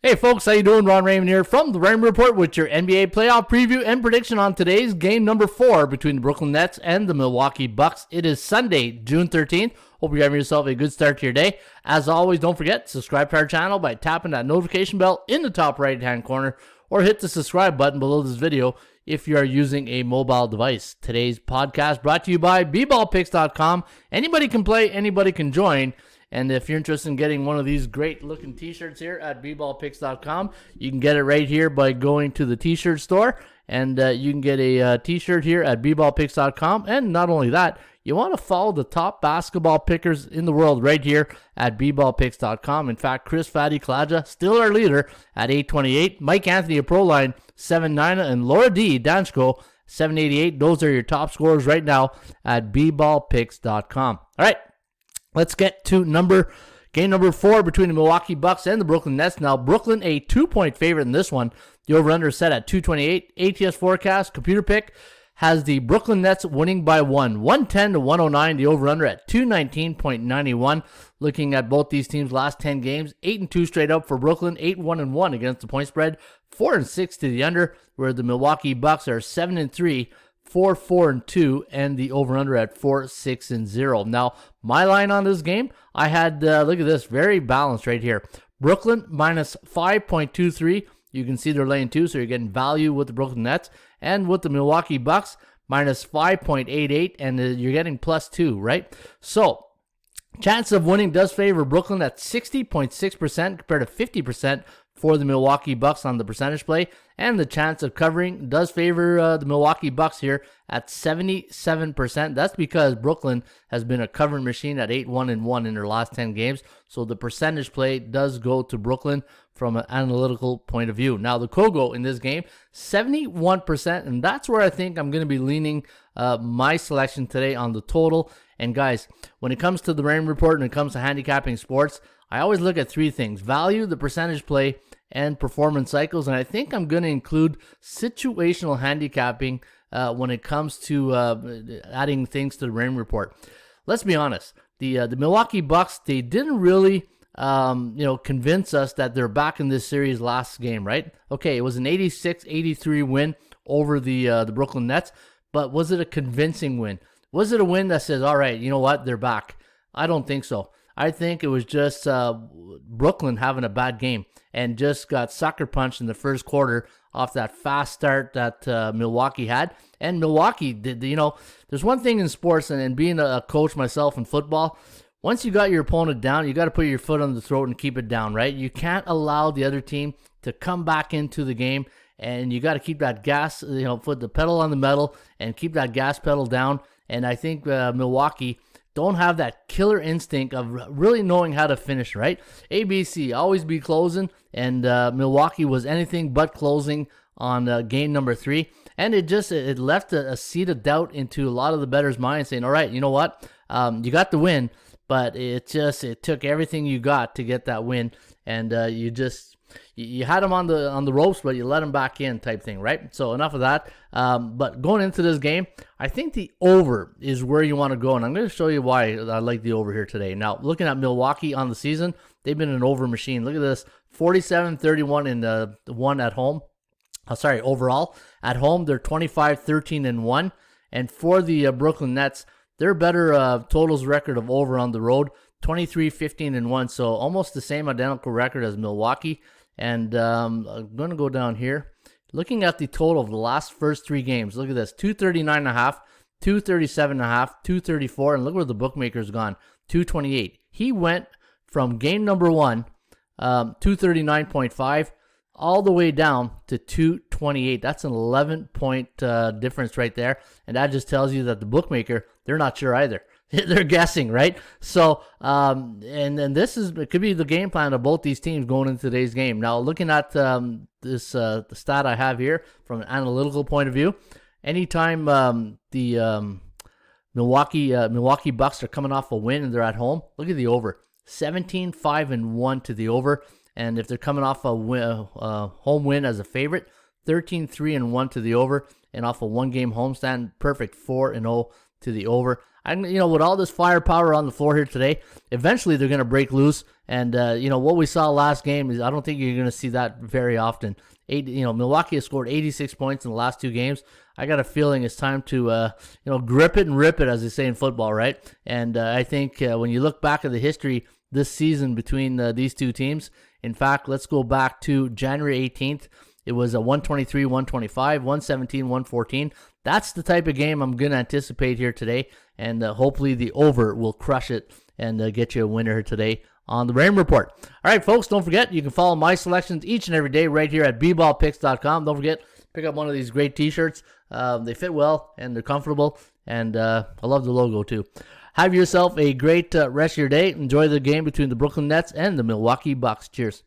Hey folks, how you doing? Ron Raymond here from the Raymond Report with your NBA playoff preview and prediction on today's game number 4 between the Brooklyn Nets and the Milwaukee Bucks. It is Sunday, June 13th. Hope you're having yourself a good start to your day. As always, don't forget, subscribe to our channel by tapping that notification bell in the top right-hand corner or hit the subscribe button below this video if you are using a mobile device. Today's podcast brought to you by bballpicks.com. Anybody can play, anybody can join. And if you're interested in getting one of these great looking t-shirts here at bballpicks.com, you can get it right here by going to the t-shirt store. And you can get a t-shirt here at bballpicks.com. And not only that, you want to follow the top basketball pickers in the world right here at bballpicks.com. In fact, Chris Fatty Klaja, still our leader at 828. Mike Anthony of Proline, 790. And Laura D. Danchko, 788. Those are your top scorers right now at bballpicks.com. All right. Let's get to game number 4 between the Milwaukee Bucks and the Brooklyn Nets. Now, Brooklyn a 2-point favorite in this one. The over-under is set at 228. ATS forecast, computer pick, has the Brooklyn Nets winning by 110 to 109. The over-under at 219.91. Looking at both these teams' last 10 games, 8-2 straight up for Brooklyn, 8-1-1 against the point spread, 4-6 to the under, where the Milwaukee Bucks are 7-3. 4-4-2, and the over-under at 4-6-0. Now, my line on this game, I had, look at this, very balanced right here. Brooklyn minus 5.23. You can see they're laying 2, so you're getting value with the Brooklyn Nets. And with the Milwaukee Bucks, minus 5.88, and you're getting plus 2, right? So, chance of winning does favor Brooklyn at 60.6% compared to 50% for the Milwaukee Bucks on the percentage play. And the chance of covering does favor the Milwaukee Bucks here at 77%. That's because Brooklyn has been a covering machine at 8-1-1 in their last 10 games. So the percentage play does go to Brooklyn from an analytical point of view. Now, the Kogo in this game, 71%. And that's where I think I'm going to be leaning my selection today on the total. And guys, when it comes to the Raymond Report and it comes to handicapping sports, I always look at 3 things: value, the percentage play, and performance cycles. And I think I'm going to include situational handicapping when it comes to adding things to the Raymond Report. Let's be honest. The Milwaukee Bucks, they didn't really convince us that they're back in this series last game, right? Okay, it was an 86-83 win over the Brooklyn Nets, but was it a convincing win? Was it a win that says, all right, you know what, they're back? I don't think so. I think it was just Brooklyn having a bad game and just got sucker punched in the first quarter off that fast start that Milwaukee had. And Milwaukee did, there's one thing in sports, and being a coach myself in football, once you got your opponent down, you got to put your foot on the throat and keep it down, right? You can't allow the other team to come back into the game, and you got to keep that gas, put the pedal on the metal and keep that gas pedal down. And I think Milwaukee don't have that killer instinct of really knowing how to finish, right? ABC, always be closing, and Milwaukee was anything but closing on game number 3. And it left a seed of doubt into a lot of the bettors' minds, saying, all right, you know what? You got the win, but it took everything you got to get that win, and you had them on the ropes, but you let them back in, type thing, right? So enough of that. But going into this game, I think the over is where you want to go, and I'm going to show you why I like the over here today. Now, looking at Milwaukee on the season, they've been an over machine. Look at this, 47-31 in the one at home. Overall. At home, they're 25-13-1. And for the Brooklyn Nets, their better totals record of over on the road, 23-15-1. So almost the same identical record as Milwaukee. And I'm going to go down here. Looking at the total of the first 3 games, look at this, 239.5, 237.5, 234, and look where the bookmaker's gone, 228. He went from game number 1, 239.5, all the way down to 228. That's an 11-point difference right there, and that just tells you that the bookmaker, they're not sure either. They're guessing, right? So, and then it could be the game plan of both these teams going into today's game. Now, looking at this the stat I have here from an analytical point of view, anytime the Milwaukee Bucks are coming off a win and they're at home, look at the over, 17-5-1 to the over, and if they're coming off a home win as a favorite, 13-3-1 to the over, and off a one-game homestand, perfect 4-0 to the over. With all this firepower on the floor here today, eventually they're going to break loose. And, what we saw last game is I don't think you're going to see that very often. Milwaukee has scored 86 points in the last 2 games. I got a feeling it's time to, grip it and rip it, as they say in football, right? And I think when you look back at the history this season between these two teams, in fact, let's go back to January 18th. It was a 123-125, 117-114. That's the type of game I'm going to anticipate here today, and hopefully the over will crush it and get you a winner here today on the Raymond Report. All right, folks, don't forget, you can follow my selections each and every day right here at bballpicks.com. Don't forget, pick up one of these great t-shirts. They fit well, and they're comfortable, and I love the logo too. Have yourself a great rest of your day. Enjoy the game between the Brooklyn Nets and the Milwaukee Bucks. Cheers.